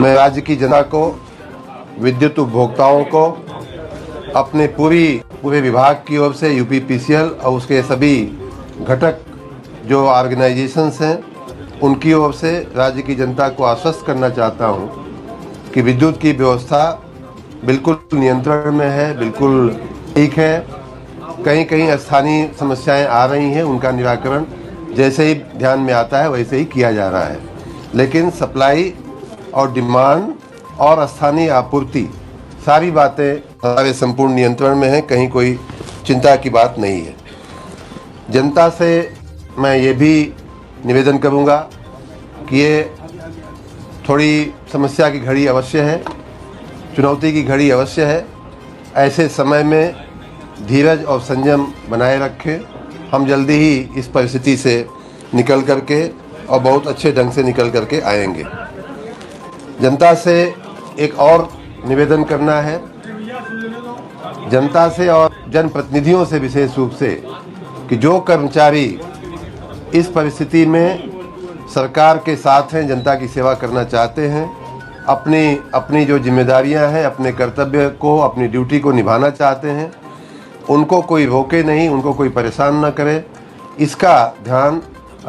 मैं राज्य की जनता को, विद्युत उपभोक्ताओं को, अपने पूरे विभाग की ओर से यूपीपीसीएल और उसके सभी घटक जो ऑर्गेनाइजेशंस हैं उनकी ओर से राज्य की जनता को आश्वस्त करना चाहता हूं कि विद्युत की व्यवस्था बिल्कुल नियंत्रण में है, बिल्कुल ठीक है। कहीं कहीं स्थानीय समस्याएं आ रही हैं, उनका निराकरण जैसे ही ध्यान में आता है वैसे ही किया जा रहा है, लेकिन सप्लाई और डिमांड और स्थानीय आपूर्ति सारी बातें हमारे संपूर्ण नियंत्रण में है, कहीं कोई चिंता की बात नहीं है। जनता से मैं ये भी निवेदन करूंगा कि ये थोड़ी समस्या की घड़ी अवश्य है, चुनौती की घड़ी अवश्य है। ऐसे समय में धीरज और संयम बनाए रखें। हम जल्दी ही इस परिस्थिति से निकल करके और बहुत अच्छे ढंग से निकल करके आएंगे। जनता से एक और निवेदन करना है, जनता से और जनप्रतिनिधियों से विशेष रूप से, कि जो कर्मचारी इस परिस्थिति में सरकार के साथ हैं, जनता की सेवा करना चाहते हैं, अपनी जो जिम्मेदारियां हैं, अपने कर्तव्य को, अपनी ड्यूटी को निभाना चाहते हैं, उनको कोई रोके नहीं, उनको कोई परेशान न करे। इसका ध्यान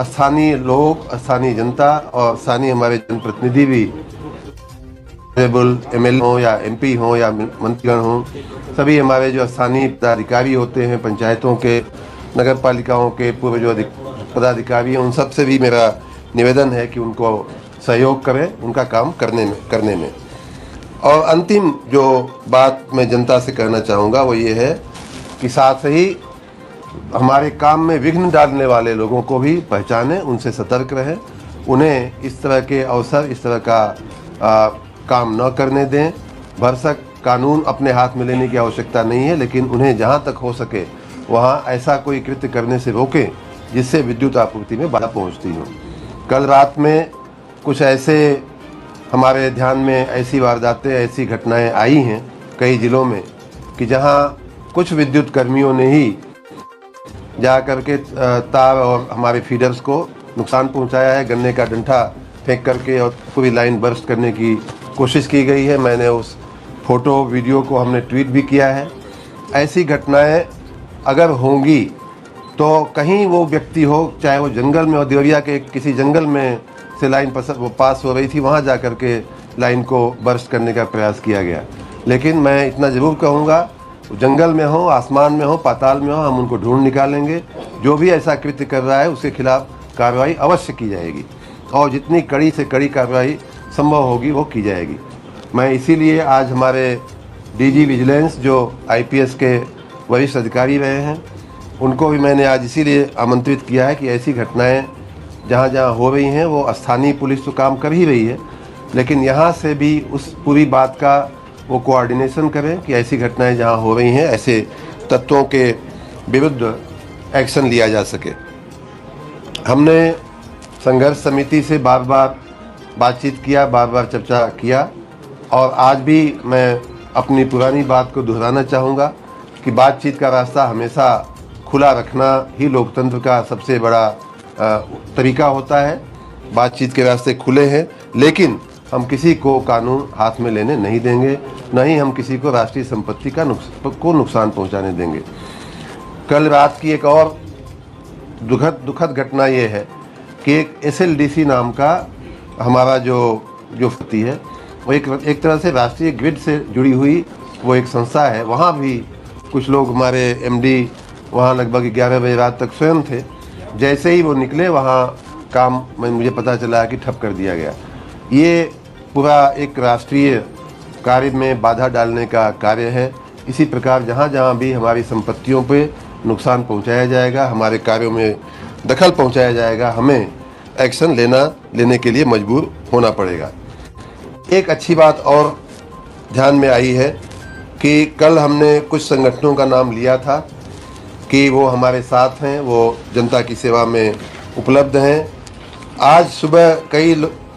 स्थानीय लोग, स्थानीय जनता और स्थानीय हमारे जनप्रतिनिधि भी, एमएलए हो या एमपी हो या मंत्रीगण हो, सभी हमारे जो स्थानीय पदाधिकारी होते हैं, पंचायतों के, नगर पालिकाओं के पूर्व जो पदाधिकारी हैं, उन सब से भी मेरा निवेदन है कि उनको सहयोग करें उनका काम करने में। और अंतिम जो बात मैं जनता से कहना चाहूँगा वो ये है कि साथ ही हमारे काम में विघ्न डालने वाले लोगों को भी पहचानें, उनसे सतर्क रहें, उन्हें इस तरह के अवसर, इस तरह का काम न करने दें। भरसक कानून अपने हाथ में लेने की आवश्यकता नहीं है, लेकिन उन्हें जहां तक हो सके वहां ऐसा कोई कृत्य करने से रोकें जिससे विद्युत आपूर्ति में बाधा पहुंचती हो। कल रात में कुछ ऐसे हमारे ध्यान में ऐसी वारदातें, ऐसी घटनाएं आई हैं कई जिलों में कि जहां कुछ विद्युत कर्मियों ने ही जा करके तार और हमारे फीडर्स को नुकसान पहुंचाया है। गन्ने का डंठा फेंक करके और पूरी लाइन बर्स्ट करने की कोशिश की गई है। मैंने उस फोटो वीडियो को हमने ट्वीट भी किया है। ऐसी घटनाएं अगर होंगी तो कहीं वो व्यक्ति हो, चाहे वो जंगल में हो, देवरिया के किसी जंगल में से लाइन पास हो रही थी, वहाँ जा कर के लाइन को बर्स्ट करने का प्रयास किया गया। लेकिन मैं इतना ज़रूर कहूँगा, जंगल में हो, आसमान में हो, पाताल में हो, हम उनको ढूंढ निकालेंगे। जो भी ऐसा कृत्य कर रहा है उसके खिलाफ कार्रवाई अवश्य की जाएगी और जितनी कड़ी से कड़ी कार्रवाई संभव होगी वो की जाएगी। मैं इसीलिए आज हमारे डीजी विजिलेंस जो आईपीएस के वरिष्ठ अधिकारी रहे हैं, उनको भी मैंने आज इसीलिए आमंत्रित किया है कि ऐसी घटनाएं जहां जहां हो रही हैं, वो स्थानीय पुलिस तो काम कर ही रही है, लेकिन यहां से भी उस पूरी बात का वो कोऑर्डिनेशन करें कि ऐसी घटनाएं जहां हो रही हैं, ऐसे तत्वों के विरुद्ध एक्शन लिया जा सके। हमने संघर्ष समिति से बार बार बातचीत किया, बार बार चर्चा किया, और आज भी मैं अपनी पुरानी बात को दोहराना चाहूँगा कि बातचीत का रास्ता हमेशा खुला रखना ही लोकतंत्र का सबसे बड़ा तरीका होता है। बातचीत के रास्ते खुले हैं, लेकिन हम किसी को कानून हाथ में लेने नहीं देंगे, न ही हम किसी को राष्ट्रीय संपत्ति को नुकसान पहुंचाने देंगे। कल रात की एक और दुखद घटना ये है कि एक एसएलडीसी नाम का हमारा जो व्यक्ति है, वो एक तरह से राष्ट्रीय ग्रिड से जुड़ी हुई वो एक संस्था है। वहाँ भी कुछ लोग, हमारे एमडी वहाँ लगभग 11 बजे रात तक स्वयं थे। जैसे ही वो निकले, वहाँ काम मुझे पता चला कि ठप कर दिया गया। ये पूरा एक राष्ट्रीय कार्य में बाधा डालने का कार्य है। इसी प्रकार जहाँ जहाँ भी हमारी संपत्तियों पे नुकसान पहुँचाया जाएगा, हमारे कार्यों में दखल पहुँचाया जाएगा, हमें एक्शन लेने के लिए मजबूर होना पड़ेगा। एक अच्छी बात और ध्यान में आई है कि कल हमने कुछ संगठनों का नाम लिया था कि वो हमारे साथ हैं, वो जनता की सेवा में उपलब्ध हैं। आज सुबह कई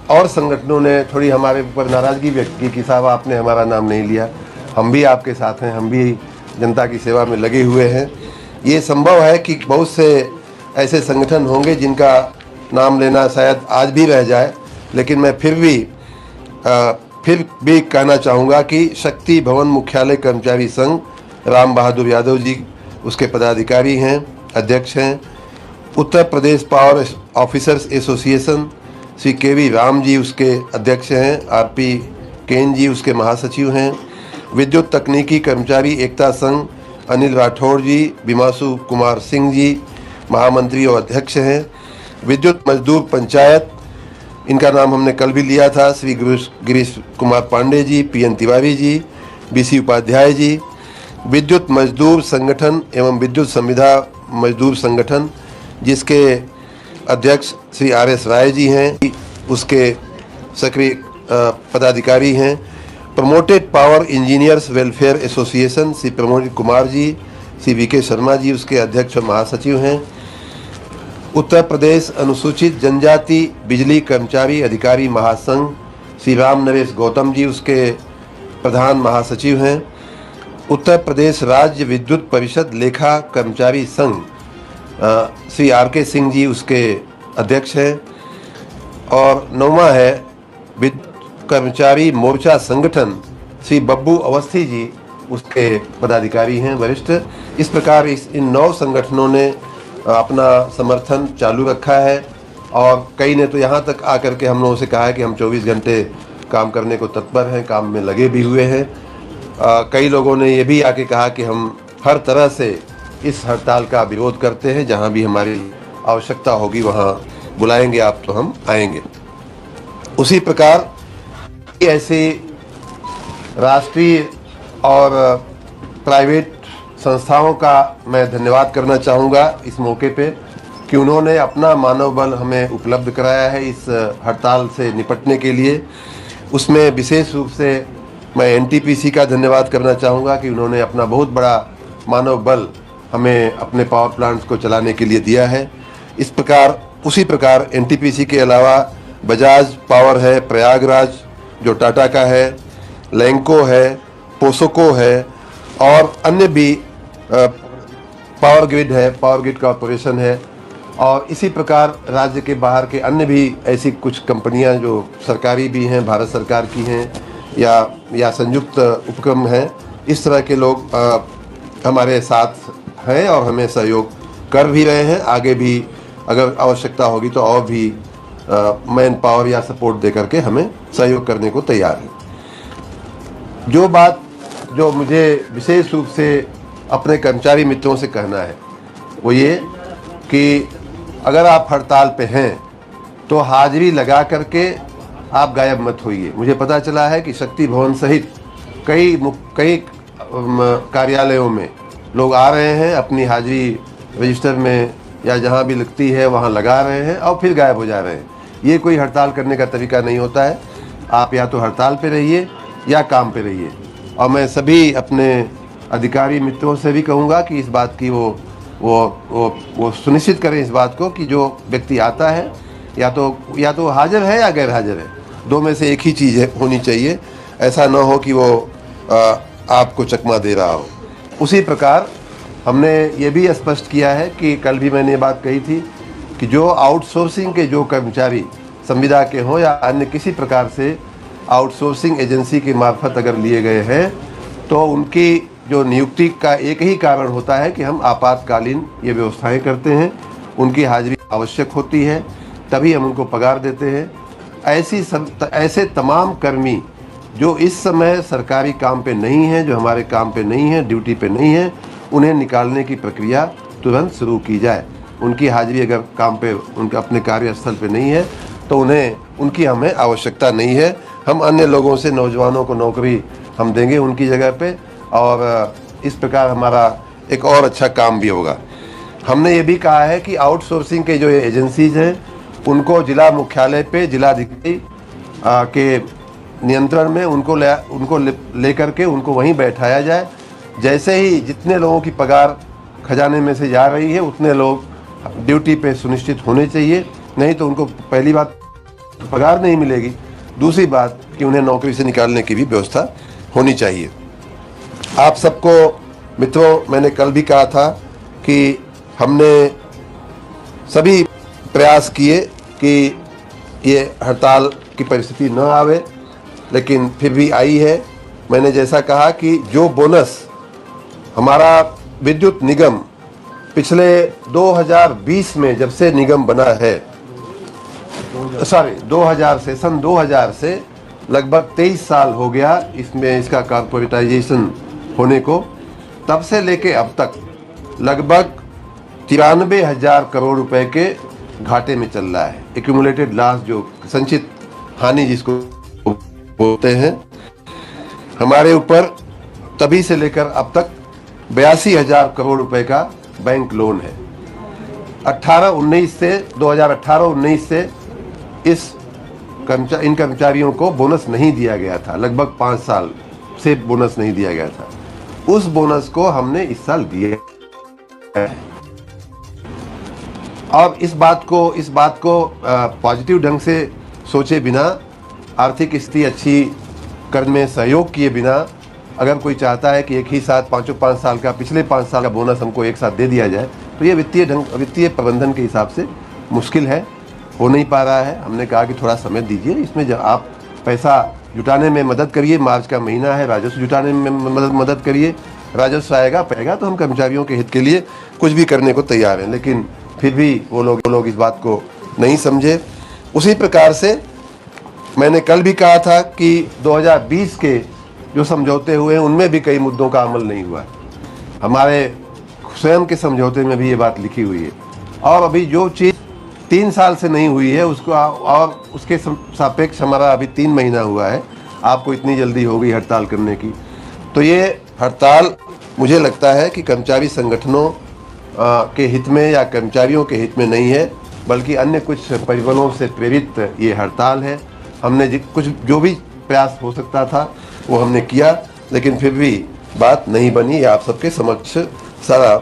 और संगठनों ने थोड़ी हमारे ऊपर नाराज़गी व्यक्त की कि साहब आपने हमारा नाम नहीं लिया। हम भी आपके साथ हैं, हम भी जनता की सेवा में लगे हुए हैं। ये संभव है कि बहुत से ऐसे संगठन होंगे जिनका नाम लेना शायद आज भी रह जाए, लेकिन मैं फिर भी फिर भी कहना चाहूँगा कि शक्ति भवन मुख्यालय कर्मचारी संघ राम बहादुर यादव जी उसके पदाधिकारी हैं, अध्यक्ष हैं। Uttar Pradesh power officers association Shri केवी राम जी उसके अध्यक्ष हैं, आरपी केन जी उसके महासचिव हैं। विद्युत तकनीकी कर्मचारी एकता संघ अनिल राठौड़ जी, बिमासु कुमार सिंह जी महामंत्री और अध्यक्ष हैं। विद्युत मजदूर पंचायत, इनका नाम हमने कल भी लिया था, श्री गिरीश कुमार पांडे जी, पीएन तिवारी जी, बीसी उपाध्याय जी। विद्युत मजदूर संगठन एवं विद्युत संविदा मजदूर संगठन जिसके अध्यक्ष श्री आरएस राय जी हैं, उसके सक्रिय पदाधिकारी हैं। Promoted power engineers welfare association Shri Pramod Kumar ji, Shri VK Sharma ji उसके अध्यक्ष और महासचिव हैं। उत्तर प्रदेश अनुसूचित जनजाति बिजली कर्मचारी अधिकारी महासंघ श्री राम नरेश गौतम जी उसके प्रधान महासचिव हैं। उत्तर प्रदेश राज्य विद्युत परिषद लेखा कर्मचारी संघ श्री आर के सिंह जी उसके अध्यक्ष हैं। और 9वां है कर्मचारी मोर्चा संगठन श्री बब्बू अवस्थी जी उसके पदाधिकारी हैं, वरिष्ठ। इस प्रकार इन 9 संगठनों ने अपना समर्थन चालू रखा है और कई ने तो यहाँ तक आकर के हम लोगों से कहा है कि हम 24 घंटे काम करने को तत्पर हैं, काम में लगे भी हुए हैं। कई लोगों ने ये भी आके कहा कि हम हर तरह से इस हड़ताल का विरोध करते हैं, जहाँ भी हमारी आवश्यकता होगी वहाँ बुलाएंगे आप तो हम आएंगे। उसी प्रकार ऐसे राष्ट्रीय और प्राइवेट संस्थाओं का मैं धन्यवाद करना चाहूँगा इस मौके पे कि उन्होंने अपना मानव बल हमें उपलब्ध कराया है इस हड़ताल से निपटने के लिए। उसमें विशेष रूप से मैं एनटीपीसी का धन्यवाद करना चाहूँगा कि उन्होंने अपना बहुत बड़ा मानव बल हमें अपने पावर प्लांट्स को चलाने के लिए दिया है। इस प्रकार उसी प्रकार एनटीपीसी के अलावा बजाज पावर है, प्रयागराज जो टाटा का है, लैंको है, पोसोको है और अन्य भी पावर ग्रिड है, पावर ग्रिड कॉरपोरेशन है। और इसी प्रकार राज्य के बाहर के अन्य भी ऐसी कुछ कंपनियां जो सरकारी भी हैं, भारत सरकार की हैं या संयुक्त उपक्रम हैं, इस तरह के लोग हमारे साथ हैं और हमें सहयोग कर भी रहे हैं। आगे भी अगर आवश्यकता होगी तो और भी मैन पावर या सपोर्ट दे करके हमें सहयोग करने को तैयार है। जो मुझे विशेष रूप से अपने कर्मचारी मित्रों से कहना है वो ये कि अगर आप हड़ताल पे हैं तो हाजिरी लगा करके आप गायब मत होइए। मुझे पता चला है कि शक्ति भवन सहित कई कार्यालयों में लोग आ रहे हैं, अपनी हाजिरी रजिस्टर में या जहां भी लगती है वहां लगा रहे हैं और फिर गायब हो जा रहे हैं। ये कोई हड़ताल करने का तरीका नहीं होता है। आप या तो हड़ताल पे रहिए या काम पे रहिए। और मैं सभी अपने अधिकारी मित्रों से भी कहूँगा कि इस बात की वो सुनिश्चित करें इस बात को कि जो व्यक्ति आता है या तो हाजिर है या गैर हाजिर है, दो में से एक ही चीज़ होनी चाहिए। ऐसा ना हो कि वो आपको चकमा दे रहा हो। उसी प्रकार हमने ये भी स्पष्ट किया है कि कल भी मैंने ये बात कही थी कि जो आउटसोर्सिंग के जो कर्मचारी संविदा के हों या अन्य किसी प्रकार से आउटसोर्सिंग एजेंसी के मार्फत अगर लिए गए हैं तो उनकी जो नियुक्ति का एक ही कारण होता है कि हम आपातकालीन ये व्यवस्थाएं करते हैं, उनकी हाजिरी आवश्यक होती है, तभी हम उनको पगार देते हैं। ऐसे तमाम कर्मी जो इस समय सरकारी काम पे नहीं हैं, जो हमारे काम पे नहीं हैं, ड्यूटी पे नहीं हैं, उन्हें निकालने की प्रक्रिया तुरंत शुरू की जाए। उनकी हाजिरी अगर काम पे उनके अपने कार्यस्थल पे नहीं है तो उनकी हमें आवश्यकता नहीं है। हम अन्य लोगों से नौजवानों को नौकरी हम देंगे उनकी जगह पे और इस प्रकार हमारा एक और अच्छा काम भी होगा। हमने ये भी कहा है कि आउटसोर्सिंग के जो एजेंसीज हैं उनको जिला मुख्यालय पे जिलाधिकारी के नियंत्रण में उनको ले करके उनको वहीं बैठाया जाए। जैसे ही जितने लोगों की पगार खजाने में से जा रही है उतने लोग ड्यूटी पे सुनिश्चित होने चाहिए, नहीं तो उनको पहली बात पगार नहीं मिलेगी, दूसरी बात कि उन्हें नौकरी से निकालने की भी व्यवस्था होनी चाहिए। आप सबको मित्रों, मैंने कल भी कहा था कि हमने सभी प्रयास किए कि ये हड़ताल की परिस्थिति न आवे। लेकिन फिर भी आई है। मैंने जैसा कहा कि जो बोनस हमारा विद्युत निगम पिछले 2020 में जब से निगम बना है, 2000 से, सन 2000 से लगभग 23 साल हो गया इसमें इसका कॉर्पोरेटाइजेशन होने को, तब से लेके अब तक लगभग 93,000 करोड़ रुपए के घाटे में चल रहा है। एक्यूमुलेटेड लॉस, जो संचित हानि जिसको बोलते हैं, हमारे ऊपर तभी से लेकर अब तक 82,000 करोड़ रुपए का बैंक लोन है। 2018-19 से इन कर्मचारियों को बोनस नहीं दिया गया था, लगभग 5 साल से बोनस नहीं दिया गया था। उस बोनस को हमने इस साल दिया है। और इस बात को पॉजिटिव ढंग से सोचे बिना, आर्थिक स्थिति अच्छी करने में सहयोग किए बिना, अगर कोई चाहता है कि एक ही साथ 5 साल का, पिछले 5 साल का बोनस हमको एक साथ दे दिया जाए, तो ये वित्तीय प्रबंधन के हिसाब से मुश्किल है, हो नहीं पा रहा है। हमने कहा कि थोड़ा समय दीजिए, इसमें जब आप पैसा जुटाने में मदद करिए, मार्च का महीना है, राजस्व जुटाने में मदद करिए, राजस्व आएगा पाएगा तो हम कर्मचारियों के हित के लिए कुछ भी करने को तैयार हैं। लेकिन फिर भी वो लोग इस बात को नहीं समझे। उसी प्रकार से मैंने कल भी कहा था कि 2020 के जो समझौते हुए हैं उनमें भी कई मुद्दों का अमल नहीं हुआ। हमारे स्वयं के समझौते में भी ये बात लिखी हुई है। और अभी जो चीज़ 3 साल से नहीं हुई है उसको, और उसके सापेक्ष हमारा अभी 3 महीना हुआ है, आपको इतनी जल्दी हो गई हड़ताल करने की। तो ये हड़ताल मुझे लगता है कि कर्मचारी संगठनों के हित में या कर्मचारियों के हित में नहीं है, बल्कि अन्य कुछ परिबलों से प्रेरित ये हड़ताल है। हमने जो भी प्रयास हो सकता था वो हमने किया, लेकिन फिर भी बात नहीं बनी। ये आप सबके समक्ष सारा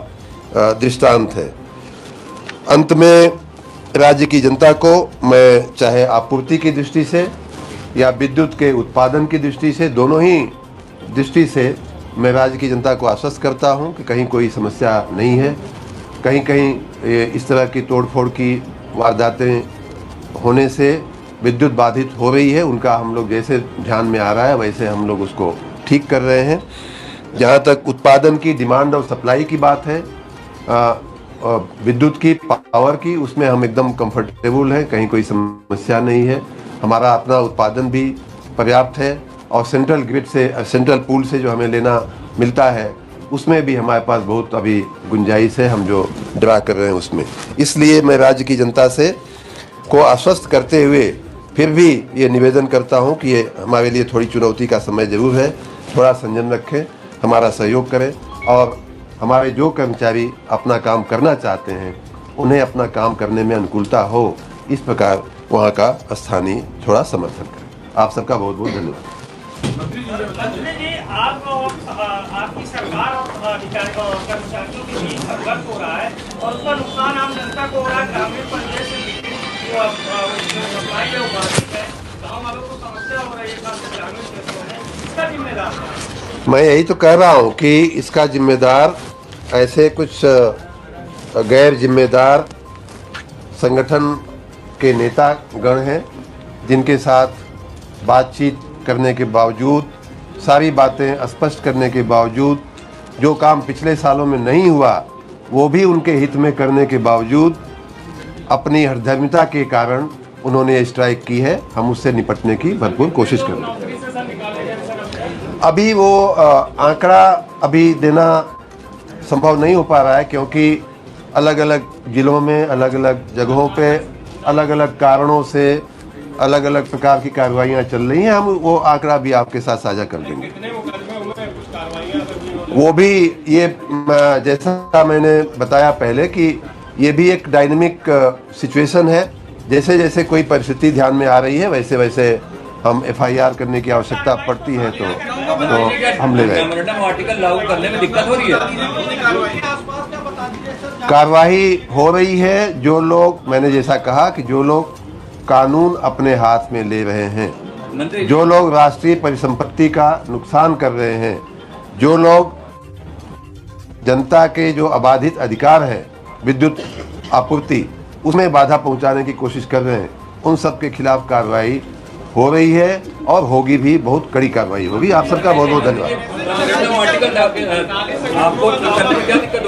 दृष्टांत है। अंत में राज्य की जनता को मैं, चाहे आपूर्ति की दृष्टि से या विद्युत के उत्पादन की दृष्टि से, दोनों ही दृष्टि से मैं राज्य की जनता को आश्वस्त करता हूं कि कहीं कोई समस्या नहीं है। कहीं कहीं इस तरह की तोड़फोड़ की वारदातें होने से विद्युत बाधित हो रही है, उनका हम लोग जैसे ध्यान में आ रहा है वैसे हम लोग उसको ठीक कर रहे हैं। जहाँ तक उत्पादन की, डिमांड और सप्लाई की बात है, विद्युत की, पावर की, उसमें हम एकदम कंफर्टेबल हैं, कहीं कोई समस्या नहीं है। हमारा अपना उत्पादन भी पर्याप्त है और सेंट्रल ग्रिड से, सेंट्रल पूल से जो हमें लेना मिलता है उसमें भी हमारे पास बहुत अभी गुंजाइश है, हम जो ड्रा कर रहे हैं उसमें। इसलिए मैं राज्य की जनता से को आश्वस्त करते हुए फिर भी ये निवेदन करता हूँ कि ये हमारे लिए थोड़ी चुनौती का समय जरूर है, थोड़ा संयम रखें, हमारा सहयोग करें और हमारे जो कर्मचारी अपना काम करना चाहते हैं उन्हें अपना काम करने में अनुकूलता हो, इस प्रकार वहाँ का स्थानीय थोड़ा समर्थन करें। आप सबका बहुत बहुत धन्यवाद। मंत्री जी, आपकी सरकार और अधिकारियों और कर्मचारियों के बीच संघर्ष हो रहा है और उसका नुकसान आम जनता को हो रहा है। ग्रामीण परिवेश से सप्लाई है वो बाधित है, गाँव वालों को समस्या हो रही है, ग्रामीण क्षेत्रों में, इसका जिम्मेदार है। मैं यही तो कह रहा हूँ कि इसका जिम्मेदार ऐसे कुछ गैर जिम्मेदार संगठन के नेता गण हैं, जिनके साथ बातचीत करने के बावजूद, सारी बातें स्पष्ट करने के बावजूद, जो काम पिछले सालों में नहीं हुआ वो भी उनके हित में करने के बावजूद अपनी हठधर्मिता के कारण उन्होंने स्ट्राइक की है। हम उससे निपटने की भरपूर कोशिश कर रहे हैं। अभी वो आंकड़ा अभी देना संभव नहीं हो पा रहा है, क्योंकि अलग अलग जिलों में, अलग अलग जगहों पे, अलग अलग कारणों से अलग अलग प्रकार की कार्रवाइयाँ चल रही हैं। हम वो आंकड़ा भी आपके साथ साझा कर देंगे। वो भी ये, जैसा मैंने बताया पहले कि ये भी एक डायनेमिक सिचुएशन है। जैसे जैसे कोई परिस्थिति ध्यान में आ रही है वैसे वैसे हम FIR करने की आवश्यकता पड़ती है तो हम ले रहे हैं। आर्टिकल लागू करने में दिक्कत हो रही है। कार्रवाई हो रही है। जो लोग, मैंने जैसा कहा कि जो लोग कानून अपने हाथ में ले रहे हैं, जो लोग राष्ट्रीय परिसंपत्ति का नुकसान कर रहे हैं, जो लोग जनता के जो अबाधित अधिकार है विद्युत आपूर्ति, उसमें बाधा पहुंचाने की कोशिश कर रहे हैं, उन सब के खिलाफ कार्रवाई हो रही है और होगी भी, बहुत कड़ी कार्रवाई होगी। आप सबका बहुत बहुत धन्यवाद। आर्टिकल आपको करने में क्या दिक्कत